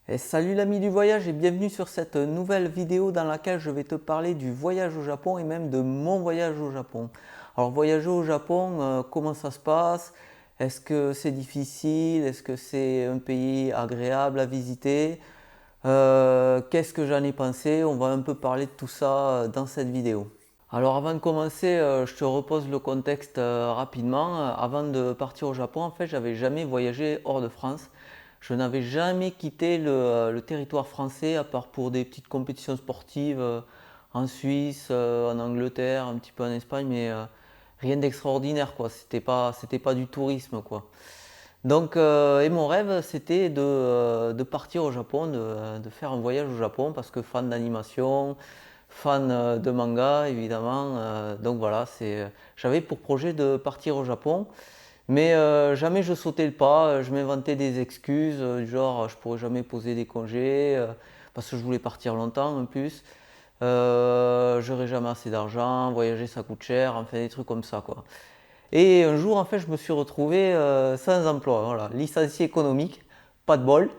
Et salut l'ami du voyage et bienvenue sur cette nouvelle vidéo dans laquelle je vais te parler du voyage au Japon et même de mon voyage au Japon. Alors voyager au Japon, comment ça se passe? Est-ce que c'est difficile? Est-ce que c'est un pays agréable à visiter? Qu'est-ce que j'en ai pensé? On va un peu parler de tout ça dans cette vidéo. Alors avant de commencer, je te repose le contexte rapidement. Avant de partir au Japon, en fait, j'avais jamais voyagé hors de France. Je n'avais jamais quitté le territoire français, à part pour des petites compétitions sportives en Suisse, en Angleterre, un petit peu en Espagne, mais rien d'extraordinaire, quoi. C'était pas du tourisme, quoi. Donc, et mon rêve, c'était de partir au Japon, de faire un voyage au Japon, parce que fan d'animation, fan de manga, évidemment. Donc voilà, j'avais pour projet de partir au Japon, mais jamais je sautais le pas. Je m'inventais des excuses, du genre je pourrais jamais poser des congés, parce que je voulais partir longtemps en plus. J'aurais jamais assez d'argent, voyager ça coûte cher, enfin des trucs comme ça, quoi. Et un jour, en fait, je me suis retrouvé sans emploi, voilà, licencié économique, pas de bol.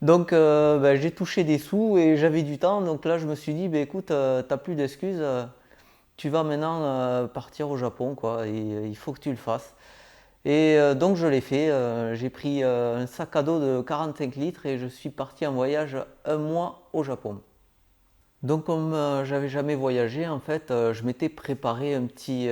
Donc, ben, j'ai touché des sous et j'avais du temps. Donc là, je me suis dit, ben, écoute, t'as plus d'excuses, tu vas maintenant partir au Japon, quoi, et il faut que tu le fasses. Et donc, je l'ai fait. J'ai pris un sac à dos de 45 litres et je suis parti en voyage un mois au Japon. Donc comme j'avais jamais voyagé, en fait, je m'étais préparé un petit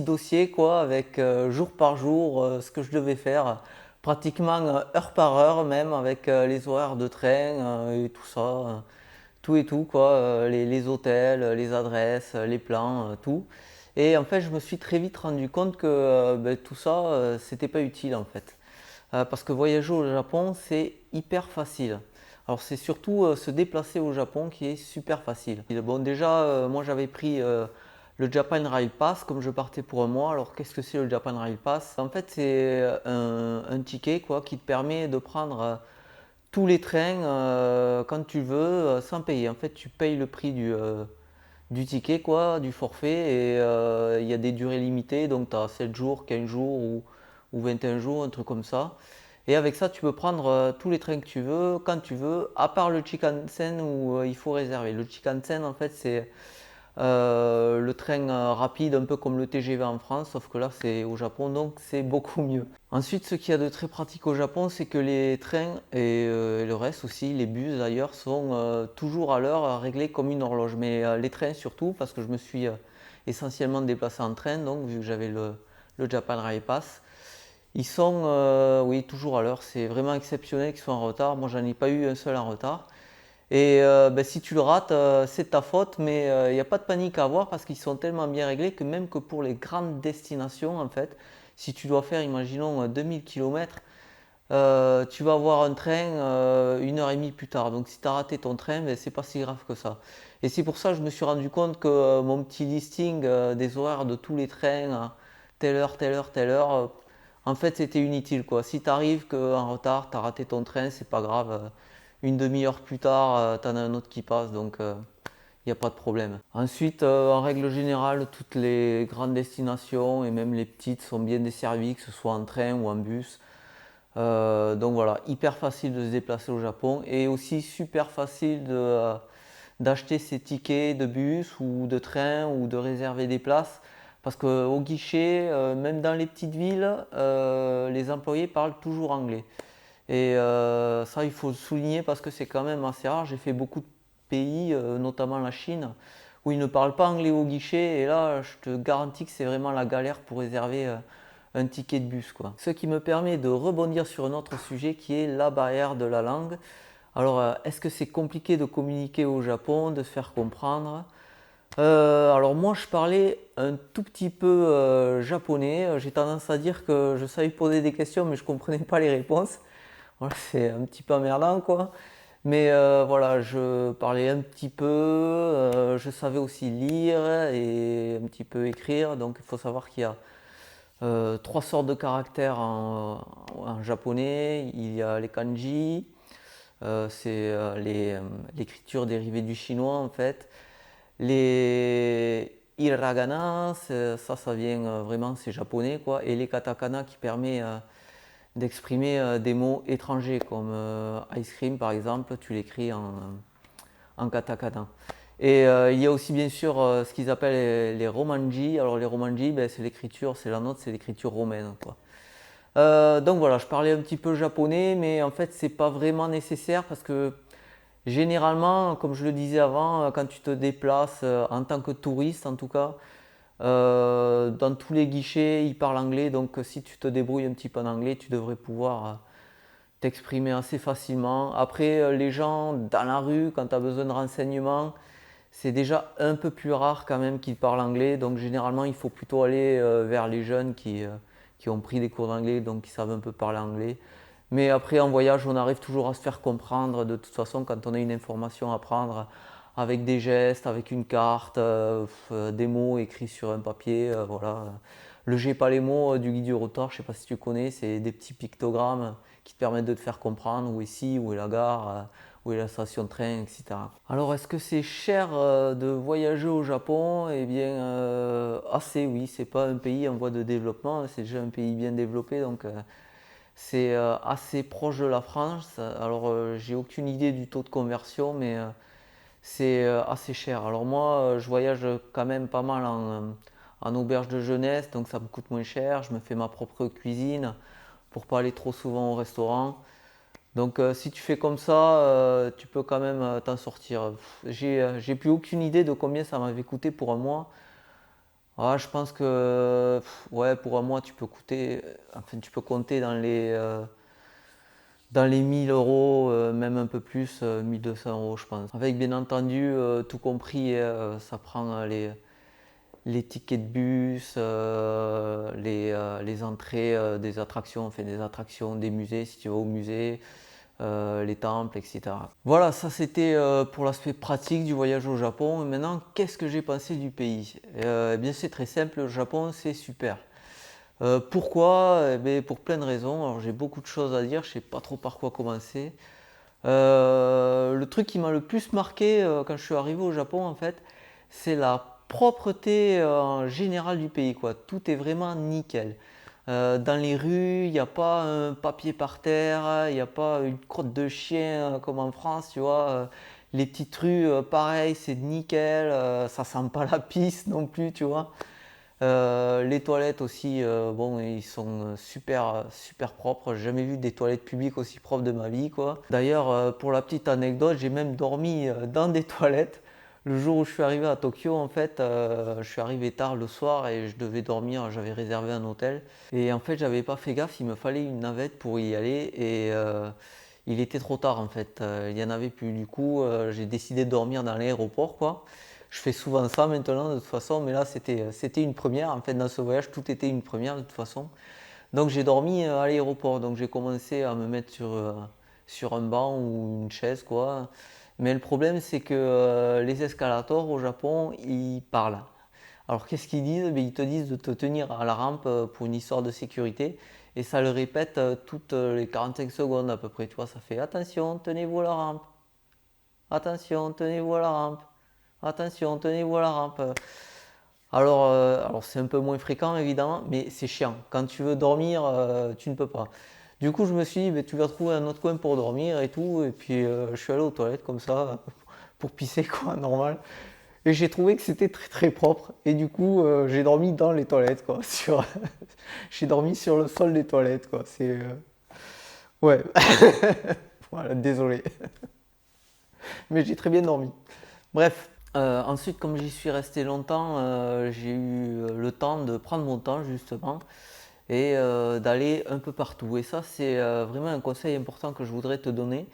dossier quoi, avec jour par jour ce que je devais faire, pratiquement heure par heure même, avec les horaires de train et tout ça, tout et tout quoi, les hôtels, les adresses, les plans, tout. Et en fait, je me suis très vite rendu compte que ben, tout ça, c'était pas utile en fait. Parce que voyager au Japon, c'est hyper facile. Alors c'est surtout se déplacer au Japon qui est super facile. Bon déjà, moi j'avais pris le Japan Rail Pass comme je partais pour un mois. Alors qu'est-ce que c'est le Japan Rail Pass? En fait c'est un ticket quoi, qui te permet de prendre tous les trains quand tu veux sans payer. En fait tu payes le prix du ticket quoi, du forfait et il y a des durées limitées. Donc tu as 7 jours, 15 jours ou 21 jours, un truc comme ça. Et avec ça, tu peux prendre tous les trains que tu veux, quand tu veux, à part le Shinkansen où il faut réserver. Le Shinkansen, en fait, c'est le train rapide, un peu comme le TGV en France, sauf que là, c'est au Japon, donc c'est beaucoup mieux. Ensuite, ce qu'il y a de très pratique au Japon, c'est que les trains et le reste aussi, les bus d'ailleurs, sont toujours à l'heure, réglés comme une horloge. Mais les trains surtout, parce que je me suis essentiellement déplacé en train, donc vu que j'avais le Japan Rail Pass. Ils sont, oui, toujours à l'heure. C'est vraiment exceptionnel qu'ils soient en retard. Moi, j'en ai pas eu un seul en retard. Et ben, si tu le rates, c'est ta faute, mais il n'y a pas de panique à avoir parce qu'ils sont tellement bien réglés que même que pour les grandes destinations, en fait, si tu dois faire, imaginons, 2000 km, tu vas avoir un train une heure et demie plus tard. Donc si tu as raté ton train, ben, c'est pas si grave que ça. Et c'est pour ça que je me suis rendu compte que mon petit listing des horaires de tous les trains, telle heure, telle heure, telle heure, en fait c'était inutile quoi. Si tu arrives en retard, tu as raté ton train, c'est pas grave. Une demi-heure plus tard, tu en as un autre qui passe, donc il n'y a pas de problème. Ensuite, en règle générale, toutes les grandes destinations et même les petites sont bien desservies, que ce soit en train ou en bus. Donc voilà, hyper facile de se déplacer au Japon et aussi super facile d'acheter ses tickets de bus ou de train ou de réserver des places. Parce qu'au guichet, même dans les petites villes, les employés parlent toujours anglais. Et ça, il faut le souligner parce que c'est quand même assez rare. J'ai fait beaucoup de pays, notamment la Chine, où ils ne parlent pas anglais au guichet. Et là, je te garantis que c'est vraiment la galère pour réserver un ticket de bus, quoi. Ce qui me permet de rebondir sur un autre sujet qui est la barrière de la langue. Alors, est-ce que c'est compliqué de communiquer au Japon, de se faire comprendre? Alors moi je parlais un tout petit peu japonais. J'ai tendance à dire que je savais poser des questions mais je comprenais pas les réponses. Voilà, c'est un petit peu emmerdant quoi. Mais voilà, je parlais un petit peu, je savais aussi lire et un petit peu écrire. Donc il faut savoir qu'il y a trois sortes de caractères en japonais. Il y a les kanji, c'est l'écriture dérivée du chinois en fait. Les hiragana, ça vient vraiment, c'est japonais quoi. Et les katakana qui permet d'exprimer des mots étrangers comme ice cream par exemple, tu l'écris en katakana. Et il y a aussi bien sûr ce qu'ils appellent les romanji. Alors les romanji, ben, c'est l'écriture, c'est la nôtre, c'est l'écriture romaine, quoi. Donc voilà, je parlais un petit peu japonais, mais en fait c'est pas vraiment nécessaire parce que généralement, comme je le disais avant, quand tu te déplaces en tant que touriste en tout cas, dans tous les guichets ils parlent anglais, donc si tu te débrouilles un petit peu en anglais, tu devrais pouvoir t'exprimer assez facilement. Après, les gens dans la rue, quand tu as besoin de renseignements, c'est déjà un peu plus rare quand même qu'ils parlent anglais, donc généralement il faut plutôt aller vers les jeunes qui ont pris des cours d'anglais, donc qui savent un peu parler anglais. Mais après en voyage, on arrive toujours à se faire comprendre de toute façon quand on a une information à prendre avec des gestes, avec une carte, des mots écrits sur un papier, voilà. Le j'ai pas les mots du guide du routard, je sais pas si tu connais, c'est des petits pictogrammes qui te permettent de te faire comprendre où est ici, où est la gare, où est la station de train, etc. Alors, est-ce que c'est cher de voyager au Japon? Eh bien, assez, oui. C'est pas un pays en voie de développement, c'est déjà un pays bien développé, donc c'est assez proche de la France. Alors, j'ai aucune idée du taux de conversion, mais c'est assez cher. Alors moi, je voyage quand même pas mal en auberge de jeunesse, donc ça me coûte moins cher. Je me fais ma propre cuisine pour pas aller trop souvent au restaurant. Donc si tu fais comme ça, tu peux quand même t'en sortir. J'ai plus aucune idée de combien ça m'avait coûté pour un mois. Ah, je pense que ouais, pour un mois, enfin, tu peux compter dans les 1000 euros, même un peu plus, 1200 € je pense. Avec bien entendu, tout compris, ça prend les tickets de bus, les entrées des attractions, enfin des attractions des musées si tu vas au musée, les temples, etc. Voilà, ça c'était pour l'aspect pratique du voyage au Japon. Et maintenant, qu'est-ce que j'ai pensé du pays? Eh bien, c'est très simple, le Japon c'est super. Pourquoi? Eh bien, pour plein de raisons. Alors, j'ai beaucoup de choses à dire, je ne sais pas trop par quoi commencer. Le truc qui m'a le plus marqué quand je suis arrivé au Japon, en fait, c'est la propreté en général du pays, quoi. Tout est vraiment nickel. Dans les rues, il n'y a pas un papier par terre, il n'y a pas une crotte de chien comme en France, tu vois. Les petites rues, pareil, c'est nickel, ça sent pas la pisse non plus, tu vois. Les toilettes aussi, bon, ils sont super propres. J'ai jamais vu des toilettes publiques aussi propres de ma vie, quoi. D'ailleurs, pour la petite anecdote, j'ai même dormi dans des toilettes. Le jour où je suis arrivé à Tokyo, en fait, je suis arrivé tard le soir et je devais dormir. J'avais réservé un hôtel et en fait, j'avais pas fait gaffe. Il me fallait une navette pour y aller et il était trop tard en fait. Il y en avait plus. Du coup, j'ai décidé de dormir dans l'aéroport, quoi. Je fais souvent ça maintenant de toute façon, mais là c'était une première. En fait, dans ce voyage, tout était une première de toute façon. Donc j'ai dormi à l'aéroport. Donc j'ai commencé à me mettre sur un banc ou une chaise, quoi. Mais le problème, c'est que les escalators au Japon, ils parlent. Alors qu'est-ce qu'ils disent? Ben, ils te disent de te tenir à la rampe pour une histoire de sécurité. Et ça le répète toutes les 45 secondes à peu près. Tu vois, ça fait attention, tenez-vous à la rampe. Attention, tenez-vous à la rampe. Attention, tenez-vous à la rampe. Alors c'est un peu moins fréquent évidemment, mais c'est chiant. Quand tu veux dormir, tu ne peux pas. Du coup, je me suis dit, ben, tu vas trouver un autre coin pour dormir et tout. Et puis, je suis allé aux toilettes comme ça, pour pisser, quoi, normal. Et j'ai trouvé que c'était très propre. Et du coup, j'ai dormi dans les toilettes, quoi. J'ai dormi sur le sol des toilettes, quoi. Ouais. Voilà, désolé. Mais j'ai très bien dormi. Bref, ensuite, comme j'y suis resté longtemps, j'ai eu le temps de prendre mon temps justement et d'aller un peu partout. Et ça, c'est vraiment un conseil important que je voudrais te donner.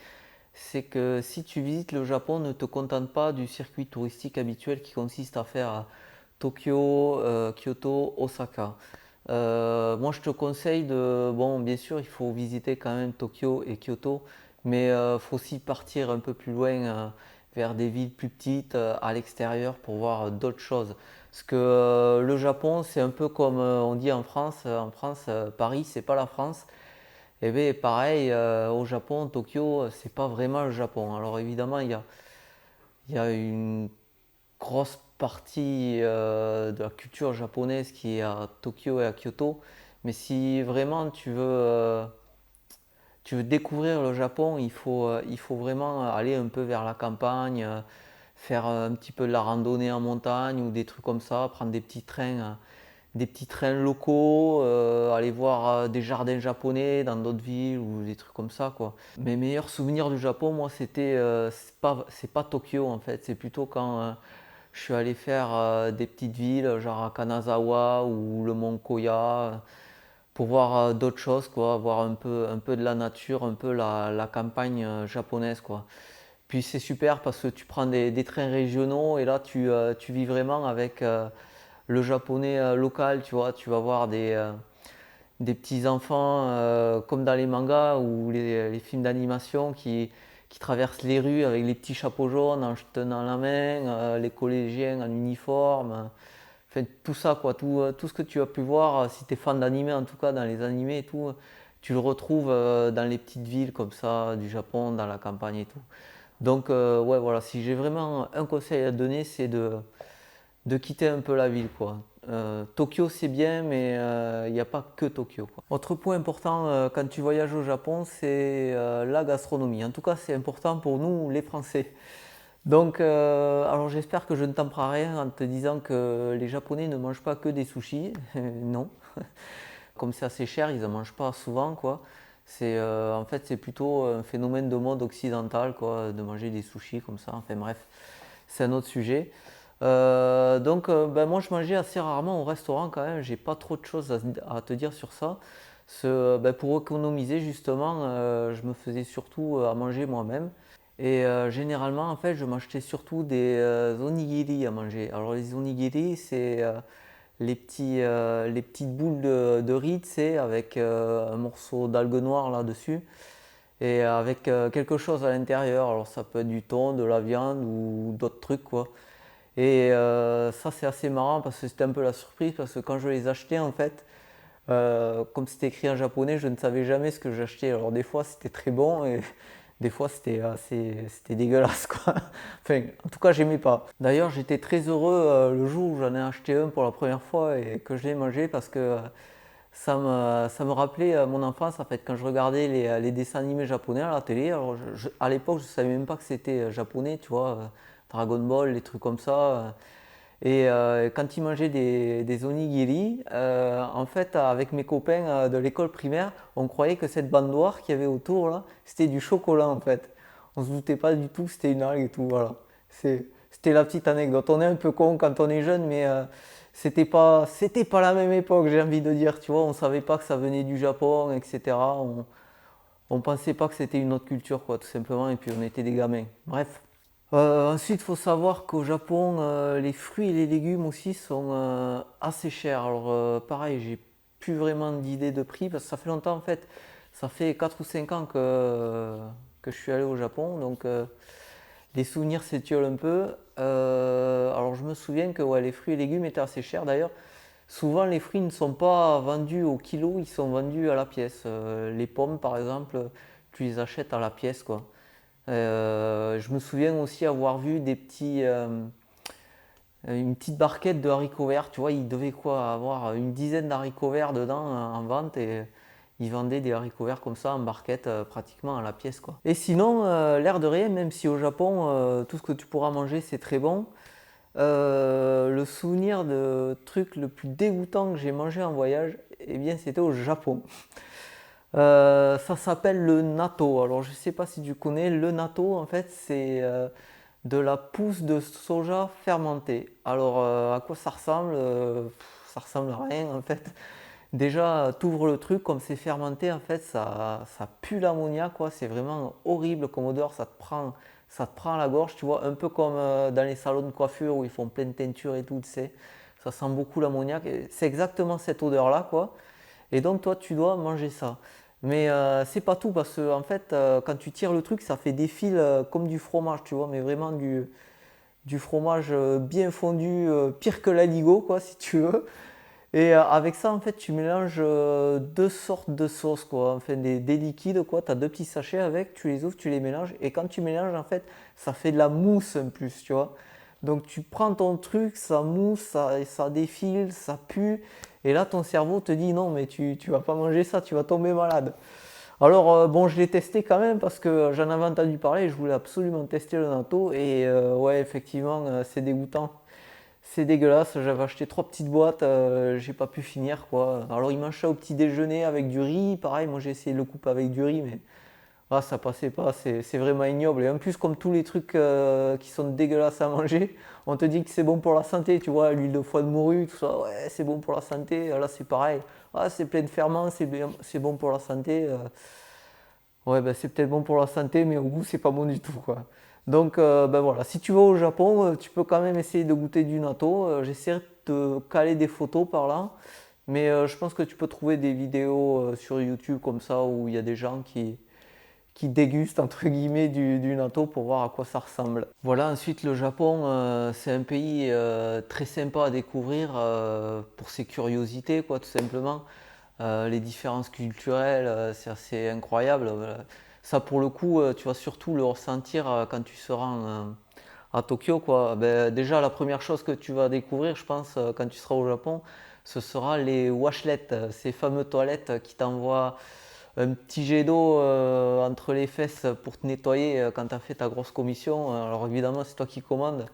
C'est que si tu visites le Japon, ne te contente pas du circuit touristique habituel qui consiste à faire Tokyo, Kyoto, Osaka. Moi, je te conseille bon, bien sûr, il faut visiter quand même Tokyo et Kyoto, mais il faut aussi partir un peu plus loin vers des villes plus petites à l'extérieur pour voir d'autres choses. Parce que le Japon, c'est un peu comme on dit en France. En France, Paris, c'est pas la France. Et bien, pareil, au Japon, Tokyo, c'est pas vraiment le Japon. Alors évidemment, il y a une grosse partie de la culture japonaise qui est à Tokyo et à Kyoto. Mais si vraiment tu veux tu veux découvrir le Japon, il faut vraiment aller un peu vers la campagne, faire un petit peu de la randonnée en montagne ou des trucs comme ça, prendre des petits trains locaux, aller voir des jardins japonais dans d'autres villes ou des trucs comme ça, quoi. Mes meilleurs souvenirs du Japon, moi, c'est pas Tokyo en fait, c'est plutôt quand je suis allé faire des petites villes, genre à Kanazawa ou le mont Koya, pour voir d'autres choses, quoi, voir un peu de la nature, un peu la campagne japonaise, quoi. Puis c'est super parce que tu prends des trains régionaux et là tu vis vraiment avec le japonais local, tu vois. Tu vas voir des petits enfants comme dans les mangas ou les films d'animation qui traversent les rues avec les petits chapeaux jaunes en se tenant la main, les collégiens en uniforme. Enfin, tout ça, quoi, tout ce que tu as pu voir, si tu es fan d'animé, en tout cas dans les animés et tout, tu le retrouves dans les petites villes comme ça du Japon, dans la campagne et tout. Donc, ouais, voilà, si j'ai vraiment un conseil à donner, c'est de quitter un peu la ville, quoi. Tokyo, c'est bien, mais il n'y a pas que Tokyo, quoi. Autre point important quand tu voyages au Japon, c'est la gastronomie. En tout cas, c'est important pour nous, les Français. Donc, alors j'espère que je ne t'en prends rien en te disant que les Japonais ne mangent pas que des sushis. Non. Comme c'est assez cher, ils en mangent pas souvent, quoi. En fait, c'est plutôt un phénomène de mode occidental, quoi, de manger des sushis comme ça. Enfin bref, c'est un autre sujet. Ben, moi, je mangeais assez rarement au restaurant quand même. J'ai pas trop de choses à te dire sur ça. Ben, pour économiser justement, je me faisais surtout à manger moi-même. Et généralement, en fait, je m'achetais surtout des onigiri à manger. Alors les onigiri, c'est les petites boules de riz, tu sais, avec un morceau d'algue noire là-dessus et avec quelque chose à l'intérieur. Alors ça peut être du thon, de la viande ou d'autres trucs, quoi. Et ça, c'est assez marrant parce que c'était un peu la surprise parce que quand je les achetais, en fait, comme c'était écrit en japonais, je ne savais jamais ce que j'achetais. Alors des fois, c'était très bon et des fois, c'était dégueulasse, quoi. Enfin, en tout cas, j'aimais pas. D'ailleurs, j'étais très heureux le jour où j'en ai acheté un pour la première fois et que je l'ai mangé parce que ça me rappelait mon enfance, en fait, quand je regardais les dessins animés japonais à la télé. Alors, à l'époque, je savais même pas que c'était japonais, tu vois, Dragon Ball, les trucs comme ça. Et quand ils mangeaient des onigiri, en fait, avec mes copains de l'école primaire, on croyait que cette bande noire qu'il y avait autour, là, c'était du chocolat, en fait. On se doutait pas du tout que c'était une algue et tout, voilà. C'était la petite anecdote. On est un peu con quand on est jeune, mais c'était pas la même époque, j'ai envie de dire, tu vois. On savait pas que ça venait du Japon, etc. On pensait pas que c'était une autre culture, quoi, tout simplement, et puis on était des gamins. Bref. Ensuite, il faut savoir qu'au Japon, les fruits et les légumes aussi sont assez chers. Alors, pareil, j'ai plus vraiment d'idée de prix parce que ça fait longtemps en fait. Ça fait 4 ou 5 ans que je suis allé au Japon, donc les souvenirs s'étiolent un peu. Alors, je me souviens que ouais, les fruits et légumes étaient assez chers. D'ailleurs, souvent les fruits ne sont pas vendus au kilo, ils sont vendus à la pièce. Les pommes, par exemple, tu les achètes à la pièce, quoi. Je me souviens aussi avoir vu une petite barquette de haricots verts. Tu vois, ils devaient quoi avoir une dizaine d'haricots verts dedans en vente et ils vendaient des haricots verts comme ça en barquette pratiquement à la pièce, quoi. Et sinon, l'air de rien, même si au Japon tout ce que tu pourras manger c'est très bon, le souvenir de truc le plus dégoûtant que j'ai mangé en voyage, eh bien c'était au Japon. Ça s'appelle le natto. Alors je sais pas si tu connais le natto. En fait, c'est de la pousse de soja fermentée. Alors à quoi ça ressemble? Ça ressemble à rien en fait. Déjà, tu ouvres le truc, comme c'est fermenté, en fait, ça pue l'ammoniac, quoi. C'est vraiment horrible comme odeur. Ça te prend à la gorge, tu vois, un peu comme dans les salons de coiffure où ils font plein de teinture et tout, tu sais. Ça sent beaucoup l'ammoniac. C'est exactement cette odeur-là, quoi. Et donc toi tu dois manger ça. Mais c'est pas tout parce que en fait quand tu tires le truc ça fait des fils comme du fromage tu vois mais vraiment du fromage bien fondu, pire que l'aligot quoi si tu veux. Et avec ça en fait tu mélanges deux sortes de sauces quoi, enfin des liquides quoi, tu as deux petits sachets avec, tu les ouvres, tu les mélanges et quand tu mélanges en fait ça fait de la mousse en plus tu vois. Donc tu prends ton truc, ça mousse, ça défile, ça pue et là ton cerveau te dit non mais tu vas pas manger ça, tu vas tomber malade. Alors, bon, je l'ai testé quand même parce que j'en avais entendu parler et je voulais absolument tester le natto. Et ouais, effectivement, c'est dégoûtant. C'est dégueulasse. J'avais acheté 3 petites boîtes, j'ai pas pu finir quoi. Alors, ils mangent ça au petit déjeuner avec du riz. Pareil, moi j'ai essayé de le couper avec du riz, mais ah, ça passait pas. C'est vraiment ignoble. Et en plus, comme tous les trucs qui sont dégueulasses à manger, on te dit que c'est bon pour la santé. Tu vois, l'huile de foie de morue, tout ça, ouais, c'est bon pour la santé. Là, c'est pareil. Ah, c'est plein de ferments, c'est bon pour la santé. Ouais, ben, c'est peut-être bon pour la santé, mais au goût, c'est pas bon du tout, quoi. Donc, ben voilà, si tu vas au Japon, tu peux quand même essayer de goûter du natto. J'essaierai de te caler des photos par là, mais je pense que tu peux trouver des vidéos sur YouTube comme ça où il y a des gens qui dégustent entre guillemets du natto pour voir à quoi ça ressemble. Voilà, ensuite le Japon, c'est un pays très sympa à découvrir pour ses curiosités, quoi, tout simplement. Les différences culturelles, c'est assez incroyable. Ça, pour le coup, tu vas surtout le ressentir quand tu seras à Tokyo, quoi. Ben, déjà, la première chose que tu vas découvrir, je pense, quand tu seras au Japon, ce sera les washlets, ces fameuses toilettes qui t'envoient un petit jet d'eau entre les fesses pour te nettoyer quand tu as fait ta grosse commission. Alors évidemment, c'est toi qui commandes.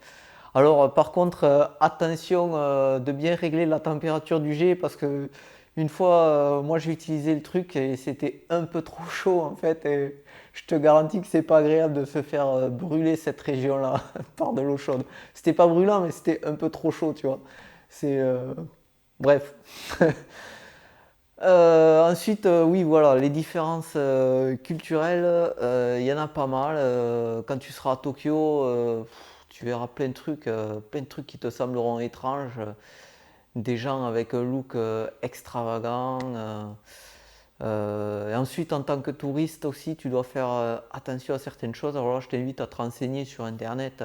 Alors par contre, attention de bien régler la température du jet parce que une fois, moi j'ai utilisé le truc et c'était un peu trop chaud en fait. Et je te garantis que c'est pas agréable de se faire brûler cette région-là par de l'eau chaude. C'était pas brûlant, mais c'était un peu trop chaud, tu vois. C'est bref. Ensuite, oui, voilà, les différences culturelles, il y en a pas mal. Quand tu seras à Tokyo, tu verras plein de trucs qui te sembleront étranges. Des gens avec un look extravagant. Et ensuite, en tant que touriste aussi, tu dois faire attention à certaines choses. Alors là, je t'invite à te renseigner sur Internet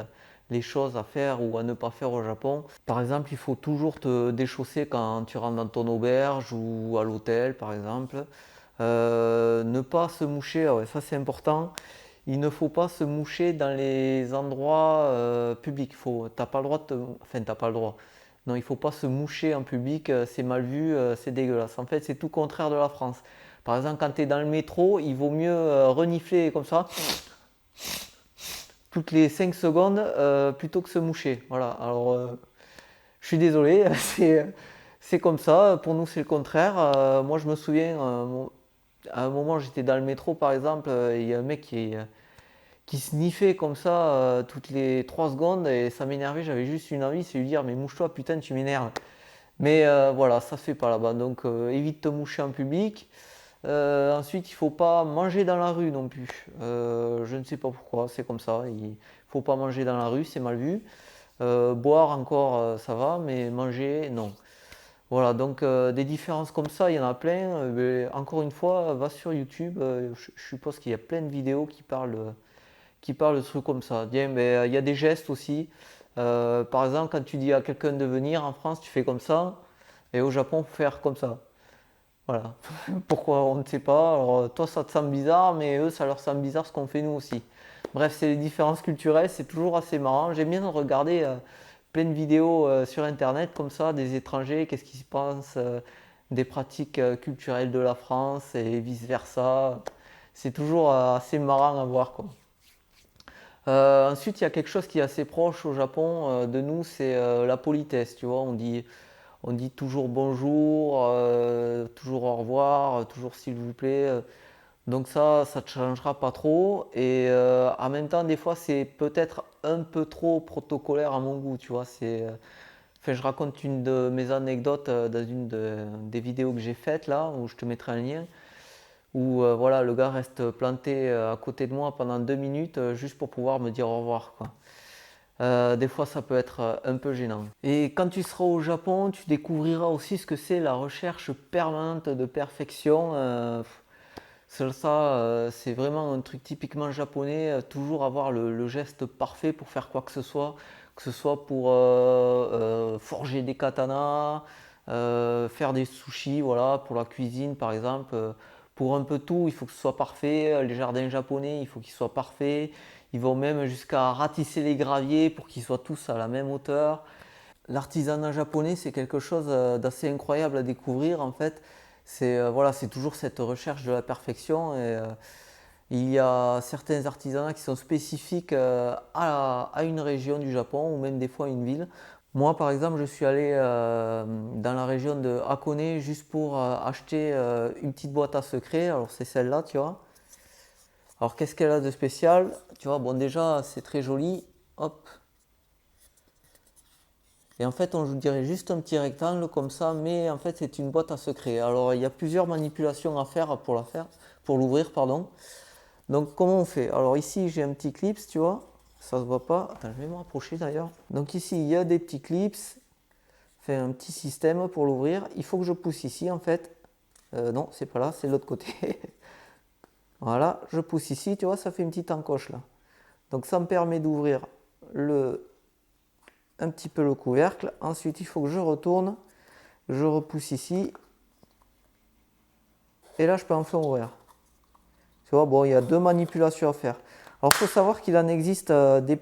les choses à faire ou à ne pas faire au Japon. Par exemple, il faut toujours te déchausser quand tu rentres dans ton auberge ou à l'hôtel, par exemple. Ne pas se moucher, ah ouais, ça c'est important. Il ne faut pas se moucher dans les endroits publics. T'as pas le droit enfin, t'as pas le droit. Non, il ne faut pas se moucher en public, c'est mal vu, c'est dégueulasse. En fait, c'est tout le contraire de la France. Par exemple, quand tu es dans le métro, il vaut mieux renifler comme ça, toutes les 5 secondes, plutôt que se moucher. Voilà, alors je suis désolé, c'est comme ça. Pour nous, c'est le contraire. Moi, je me souviens, à un moment, j'étais dans le métro, par exemple, il y a un mec qui sniffait comme ça toutes les 3 secondes et ça m'énervait. J'avais juste une envie, c'est lui dire mais mouche-toi, putain, tu m'énerves. Mais voilà, ça se fait pas là-bas. Donc évite de te moucher en public. Ensuite, il faut pas manger dans la rue non plus. Je ne sais pas pourquoi, c'est comme ça. Il faut pas manger dans la rue, c'est mal vu. Boire encore, ça va, mais manger, non. Voilà, donc des différences comme ça, il y en a plein. Mais encore une fois, va sur YouTube. Je suppose qu'il y a plein de vidéos qui parlent de trucs comme ça. Bien, mais il y a des gestes aussi. Par exemple, quand tu dis à quelqu'un de venir en France, tu fais comme ça. Et au Japon, faut faire comme ça. Voilà. Pourquoi on ne sait pas. Alors, toi, ça te semble bizarre, mais eux, ça leur semble bizarre ce qu'on fait nous aussi. Bref, c'est les différences culturelles, c'est toujours assez marrant. J'aime bien regarder plein de vidéos sur Internet comme ça, des étrangers, qu'est-ce qu'ils pensent des pratiques culturelles de la France et vice-versa. C'est toujours assez marrant à voir, quoi. Ensuite, il y a quelque chose qui est assez proche au Japon de nous, c'est la politesse. Tu vois, on dit toujours bonjour, toujours au revoir, toujours s'il vous plaît. Donc ça ne te changera pas trop. Et en même temps, des fois, c'est peut-être un peu trop protocolaire à mon goût. Tu vois, enfin, je raconte une de mes anecdotes dans des vidéos que j'ai faites là, où je te mettrai un lien où voilà, le gars reste planté à côté de moi pendant 2 minutes juste pour pouvoir me dire au revoir, quoi. Des fois, ça peut être un peu gênant. Et quand tu seras au Japon, tu découvriras aussi ce que c'est la recherche permanente de perfection. C'est vraiment un truc typiquement japonais, toujours avoir le geste parfait pour faire quoi que ce soit pour forger des katanas, faire des sushis, voilà, pour la cuisine par exemple. Pour un peu tout, il faut que ce soit parfait. Les jardins japonais, il faut qu'ils soient parfaits. Ils vont même jusqu'à ratisser les graviers pour qu'ils soient tous à la même hauteur. L'artisanat japonais, c'est quelque chose d'assez incroyable à découvrir en fait. Voilà, c'est toujours cette recherche de la perfection et il y a certains artisanats qui sont spécifiques à une région du Japon ou même des fois à une ville. Moi, par exemple, je suis allé dans la région de Hakone juste pour acheter une petite boîte à secret. Alors, c'est celle-là, tu vois. Alors, qu'est-ce qu'elle a de spécial? Tu vois, bon, déjà, c'est très joli. Hop. Et en fait, on dirait juste un petit rectangle comme ça, mais en fait, c'est une boîte à secret. Alors, il y a plusieurs manipulations à faire, pour l'ouvrir, pardon. Donc, comment on fait? Alors, ici, j'ai un petit clips, tu vois. Ça se voit pas. Attends, je vais me rapprocher d'ailleurs. Donc, ici, il y a des petits clips. Fait un petit système pour l'ouvrir. Il faut que je pousse ici, en fait. Non, c'est pas là, c'est de l'autre côté. Voilà, je pousse ici, tu vois, ça fait une petite encoche là. Donc, ça me permet d'ouvrir un petit peu le couvercle. Ensuite, il faut que je retourne. Je repousse ici. Et là, je peux enfin ouvrir. Tu vois, bon, il y a deux manipulations à faire. Alors, il faut savoir qu'il en existe des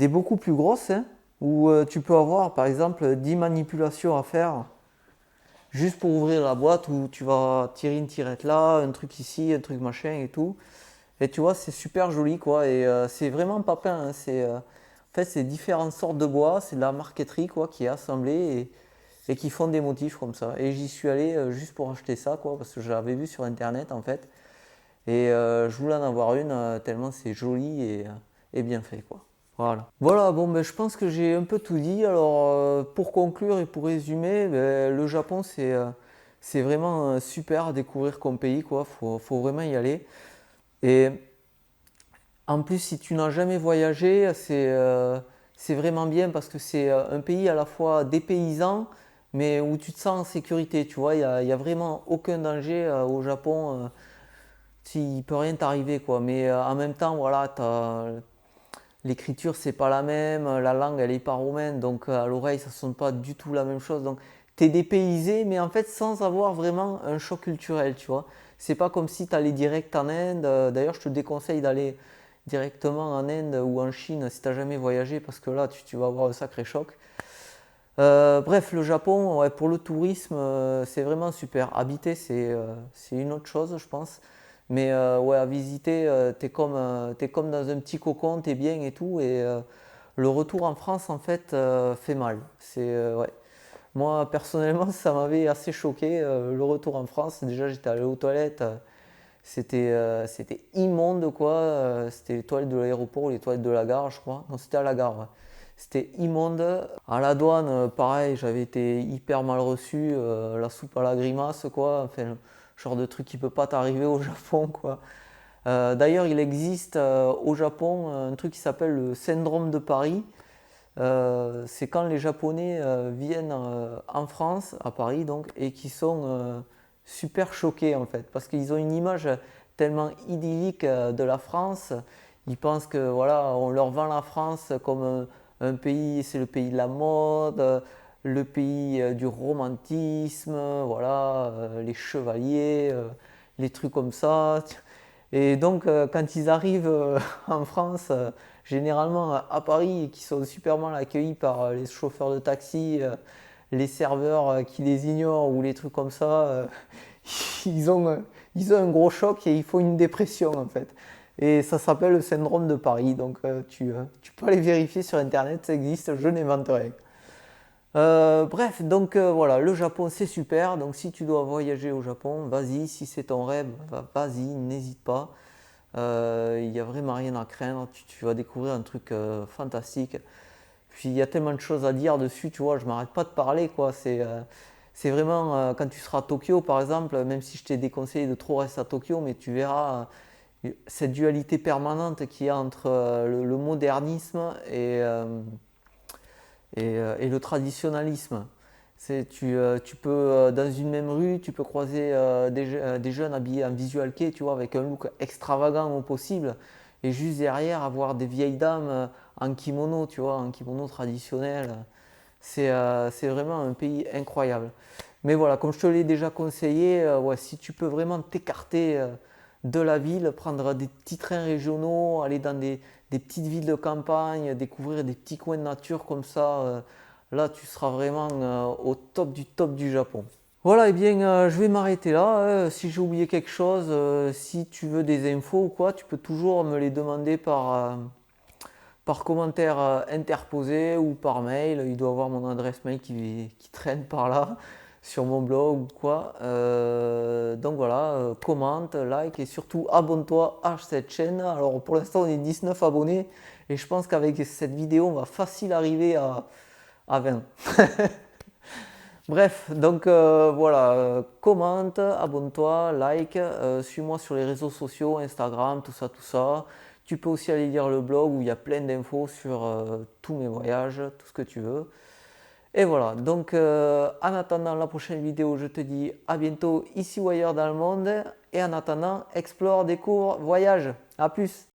beaucoup plus grosses, hein, où tu peux avoir, par exemple, 10 manipulations à faire juste pour ouvrir la boîte, où tu vas tirer une tirette là, un truc ici, un truc machin et tout. Et tu vois, c'est super joli, quoi. Et c'est vraiment pas peint, hein. En fait, c'est différentes sortes de bois, c'est de la marqueterie, quoi, qui est assemblée et qui font des motifs comme ça. Et j'y suis allé juste pour acheter ça, quoi, parce que je l'avais vu sur internet, en fait. Et je voulais en avoir une, tellement c'est joli et bien fait, quoi. Voilà. Voilà, bon, ben, je pense que j'ai un peu tout dit. Alors, pour conclure et pour résumer, ben, le Japon, c'est vraiment super à découvrir comme pays, quoi. Faut vraiment y aller. Et en plus, si tu n'as jamais voyagé, c'est vraiment bien parce que c'est un pays à la fois dépaysant, mais où tu te sens en sécurité. Tu vois, il y a vraiment aucun danger au Japon. Il peut rien t'arriver, quoi. Mais en même temps, voilà, l'écriture, c'est pas la même. La langue, elle est pas romaine. Donc, à l'oreille, ça sonne pas du tout la même chose. Donc, t'es dépaysé, mais en fait, sans avoir vraiment un choc culturel, tu vois. C'est pas comme si tu allais direct en Inde. D'ailleurs, je te déconseille d'aller directement en Inde ou en Chine si tu n'as jamais voyagé parce que là tu vas avoir un sacré choc. Bref, le Japon, ouais, pour le tourisme, c'est vraiment super. Habiter, c'est une autre chose, je pense. Mais ouais, à visiter, t'es comme dans un petit cocon, t'es bien et tout. Et le retour en France, en fait, fait mal. Ouais. Moi, personnellement, ça m'avait assez choqué, le retour en France. Déjà, j'étais allé aux toilettes. C'était immonde, quoi. C'était les toilettes de l'aéroport ou les toilettes de la gare, je crois. Non, c'était à la gare, ouais. C'était immonde. À la douane, pareil, j'avais été hyper mal reçu. La soupe à la grimace, quoi. Enfin, le genre de truc qui peut pas t'arriver au Japon, quoi. D'ailleurs, il existe au Japon un truc qui s'appelle le syndrome de Paris. C'est quand les Japonais viennent en France, à Paris donc, et qui sont super choqués en fait, parce qu'ils ont une image tellement idyllique de la France. Ils pensent que voilà, on leur vend la France comme un pays, c'est le pays de la mode, le pays du romantisme, voilà, les chevaliers, les trucs comme ça. Et donc, quand ils arrivent en France, généralement à Paris, et qui sont super mal accueillis par les chauffeurs de taxi, les serveurs qui les ignorent ou les trucs comme ça, ils ont, euh, ils ont un gros choc et il faut une dépression en fait. Et ça s'appelle le syndrome de Paris. Donc, tu peux aller vérifier sur internet, ça existe, je n'invente rien. Bref, donc voilà, le Japon c'est super. Donc si tu dois voyager au Japon, vas-y. Si c'est ton rêve, vas-y, n'hésite pas. Il n'y a vraiment rien à craindre. Tu vas découvrir un truc fantastique. Puis il y a tellement de choses à dire dessus, tu vois. Je m'arrête pas de parler, quoi. C'est vraiment quand tu seras à Tokyo, par exemple, même si je t'ai déconseillé de trop rester à Tokyo, mais tu verras cette dualité permanente qu'il y a entre le modernisme et le traditionnalisme. Tu peux, dans une même rue, tu peux croiser des jeunes habillés en visual kei, tu vois, avec un look extravagant au possible, et juste derrière avoir des vieilles dames en kimono, tu vois, en kimono traditionnel. C'est vraiment un pays incroyable. Mais voilà, comme je te l'ai déjà conseillé, ouais, si tu peux vraiment t'écarter de la ville, prendre des petits trains régionaux, aller dans des petites villes de campagne, découvrir des petits coins de nature comme ça, Là, tu seras vraiment au top du Japon. Voilà, et bien, je vais m'arrêter là. Si j'ai oublié quelque chose, si tu veux des infos ou quoi, tu peux toujours me les demander par commentaire interposé ou par mail. Il doit y avoir mon adresse mail qui traîne par là, sur mon blog ou quoi. Donc voilà, commente, like et surtout abonne-toi à cette chaîne. Alors pour l'instant, on est 19 abonnés et je pense qu'avec cette vidéo, on va facile arriver à 20. Bref, donc voilà, commente, abonne-toi, like, suis-moi sur les réseaux sociaux, Instagram, tout ça, tout ça. Tu peux aussi aller lire le blog où il y a plein d'infos sur tous mes voyages, tout ce que tu veux. Et voilà, donc en attendant la prochaine vidéo, je te dis à bientôt ici ou ailleurs dans le monde. Et en attendant, explore, découvre, voyage. À plus!